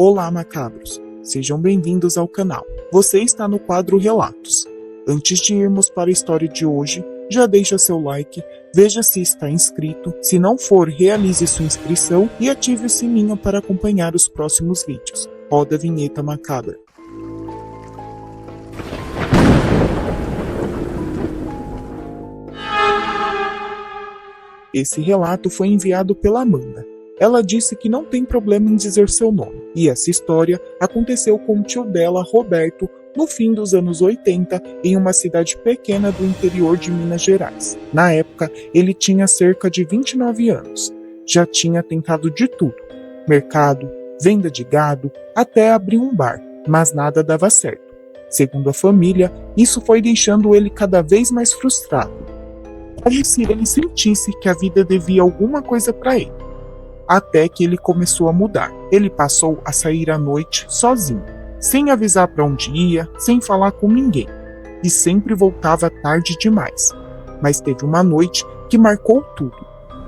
Olá, macabros! Sejam bem-vindos ao canal. Você está no quadro Relatos. Antes de irmos para a história de hoje, já deixa seu like, veja se está inscrito. Se não for, realize sua inscrição e ative o sininho para acompanhar os próximos vídeos. Roda a vinheta macabra. Esse relato foi enviado pela Amanda. Ela disse que não tem problema em dizer seu nome, e essa história aconteceu com o tio dela, Roberto, no fim dos anos 80, em uma cidade pequena do interior de Minas Gerais. Na época, ele tinha cerca de 29 anos. Já tinha tentado de tudo: mercado, venda de gado, até abrir um bar, mas nada dava certo. Segundo a família, isso foi deixando ele cada vez mais frustrado. Como se ele sentisse que a vida devia alguma coisa para ele. Até que ele começou a mudar. Ele passou a sair à noite sozinho, sem avisar para onde ia, sem falar com ninguém, e sempre voltava tarde demais. Mas teve uma noite que marcou tudo.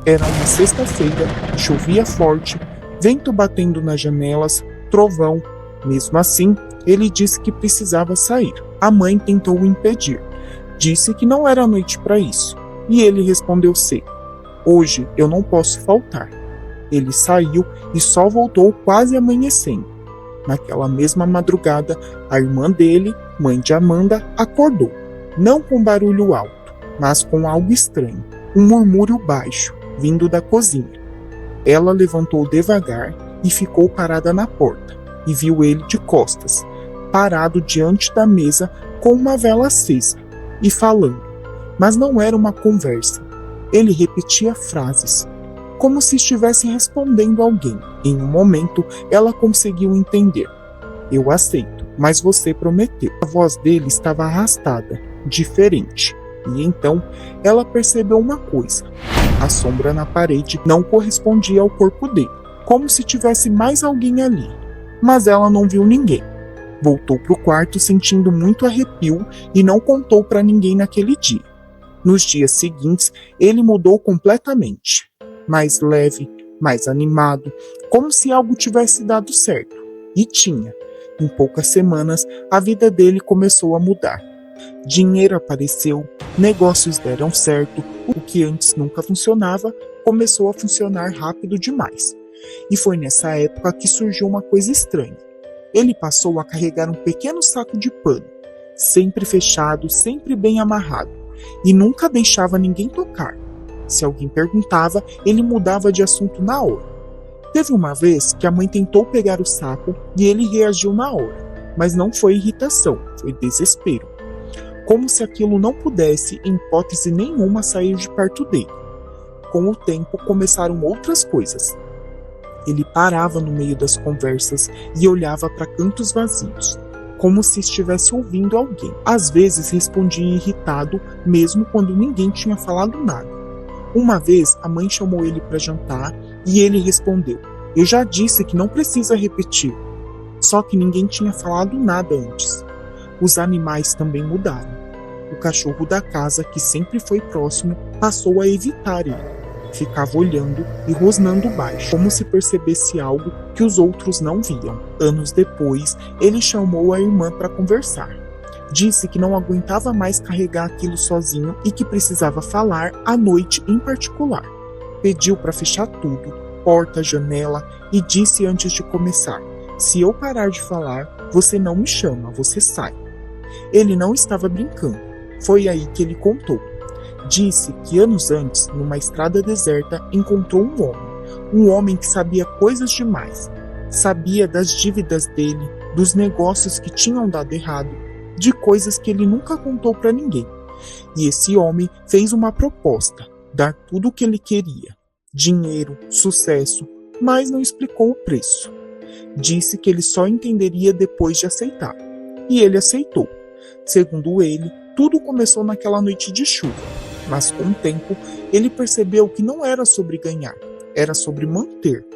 Era uma sexta-feira, chovia forte, vento batendo nas janelas, trovão. Mesmo assim, ele disse que precisava sair. A mãe tentou o impedir. Disse que não era noite para isso. E ele respondeu seco: "Hoje eu não posso faltar." Ele saiu e só voltou quase amanhecendo. Naquela mesma madrugada, a irmã dele, mãe de Amanda, acordou. Não com barulho alto, mas com algo estranho. Um murmúrio baixo, vindo da cozinha. Ela levantou devagar e ficou parada na porta, e viu ele de costas, parado diante da mesa com uma vela acesa, e falando. Mas não era uma conversa. Ele repetia frases, como se estivesse respondendo a alguém. Em um momento, ela conseguiu entender. "Eu aceito, mas você prometeu." A voz dele estava arrastada, diferente. E então, ela percebeu uma coisa. A sombra na parede não correspondia ao corpo dele, como se tivesse mais alguém ali. Mas ela não viu ninguém. Voltou para o quarto sentindo muito arrepio e não contou para ninguém naquele dia. Nos dias seguintes, ele mudou completamente. Mais leve, mais animado, como se algo tivesse dado certo. E tinha. Em poucas semanas, a vida dele começou a mudar. Dinheiro apareceu, negócios deram certo, o que antes nunca funcionava, começou a funcionar rápido demais. E foi nessa época que surgiu uma coisa estranha. Ele passou a carregar um pequeno saco de pano, sempre fechado, sempre bem amarrado, e nunca deixava ninguém tocar. Se alguém perguntava, ele mudava de assunto na hora. Teve uma vez que a mãe tentou pegar o saco e ele reagiu na hora, mas não foi irritação, foi desespero. Como se aquilo não pudesse, em hipótese nenhuma, sair de perto dele. Com o tempo, começaram outras coisas. Ele parava no meio das conversas e olhava para cantos vazios, como se estivesse ouvindo alguém. Às vezes respondia irritado, mesmo quando ninguém tinha falado nada. Uma vez, a mãe chamou ele para jantar e ele respondeu: "Eu já disse que não precisa repetir." Só que ninguém tinha falado nada antes. Os animais também mudaram. O cachorro da casa, que sempre foi próximo, passou a evitar ele. Ficava olhando e rosnando baixo, como se percebesse algo que os outros não viam. Anos depois, ele chamou a irmã para conversar. Disse que não aguentava mais carregar aquilo sozinho e que precisava falar à noite em particular. Pediu para fechar tudo, porta, janela, e disse antes de começar: "Se eu parar de falar, você não me chama, você sai." Ele não estava brincando. Foi aí que ele contou. Disse que anos antes, numa estrada deserta, encontrou um homem que sabia coisas demais. Sabia das dívidas dele, dos negócios que tinham dado errado, de coisas que ele nunca contou para ninguém. E esse homem fez uma proposta: dar tudo o que ele queria. Dinheiro, sucesso, mas não explicou o preço. Disse que ele só entenderia depois de aceitar. E ele aceitou. Segundo ele, tudo começou naquela noite de chuva. Mas com o tempo, ele percebeu que não era sobre ganhar, era sobre manter.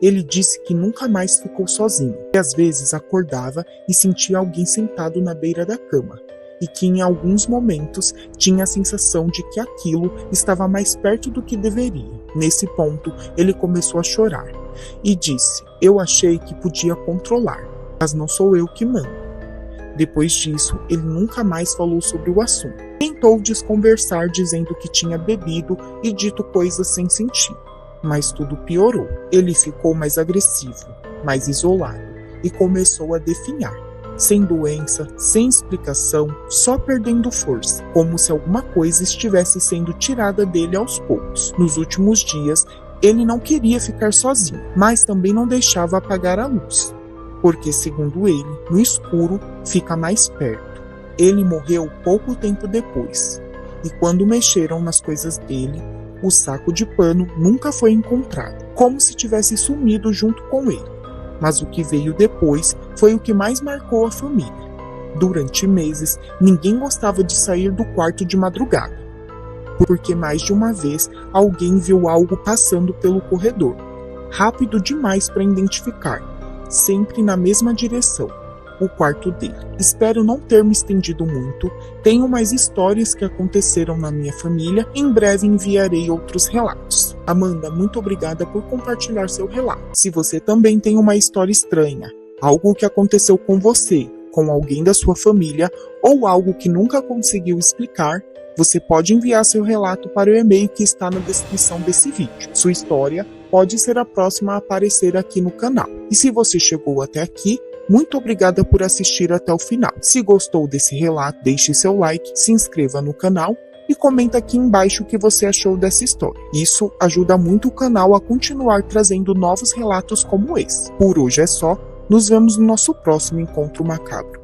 Ele disse que nunca mais ficou sozinho, e às vezes acordava e sentia alguém sentado na beira da cama. e que em alguns momentos tinha a sensação de que aquilo estava mais perto do que deveria. Nesse ponto, ele começou a chorar e disse: "Eu achei que podia controlar, mas não sou eu que mando." Depois disso, ele nunca mais falou sobre o assunto. Tentou desconversar dizendo que tinha bebido e dito coisas sem sentido, mas tudo piorou. Ele ficou mais agressivo, mais isolado e começou a definhar, sem doença, sem explicação, só perdendo força, como se alguma coisa estivesse sendo tirada dele aos poucos. Nos últimos dias, ele não queria ficar sozinho, mas também não deixava apagar a luz, porque, segundo ele, no escuro fica mais perto. Ele morreu pouco tempo depois, e quando mexeram nas coisas dele, o saco de pano nunca foi encontrado, como se tivesse sumido junto com ele. Mas o que veio depois foi o que mais marcou a família. Durante meses, ninguém gostava de sair do quarto de madrugada, porque mais de uma vez alguém viu algo passando pelo corredor, rápido demais para identificar, sempre na mesma direção, o quarto dele. Espero não ter me estendido muito. Tenho mais histórias que aconteceram na minha família. Em breve enviarei outros relatos. Amanda, muito obrigada por compartilhar seu relato. Se você também tem uma história estranha, algo que aconteceu com você, com alguém da sua família, ou algo que nunca conseguiu explicar, você pode enviar seu relato para o e-mail que está na descrição desse vídeo. Sua história pode ser a próxima a aparecer aqui no canal. E se você chegou até aqui, muito obrigada por assistir até o final. Se gostou desse relato, deixe seu like, se inscreva no canal e comenta aqui embaixo o que você achou dessa história. Isso ajuda muito o canal a continuar trazendo novos relatos como esse. Por hoje é só, nos vemos no nosso próximo encontro macabro.